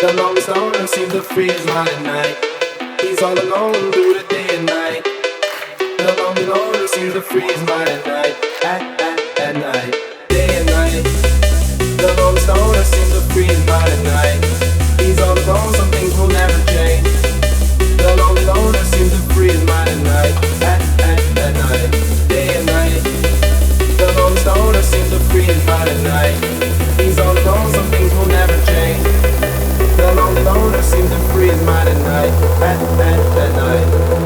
The lonely stoner seems to free his mind at night. He's all alone through the day and night. The lonely loner seems to free his mind at night. At night, day and night. The lonely stoner seems to free his mind at night. He's all alone, some things will never change. The lonely loner seems to free his mind at night. At night, day and night. The lonely stoner seems to free his mind at night. He's all alone, some things will never change. The lonely loner seems to free his mind at night. At night.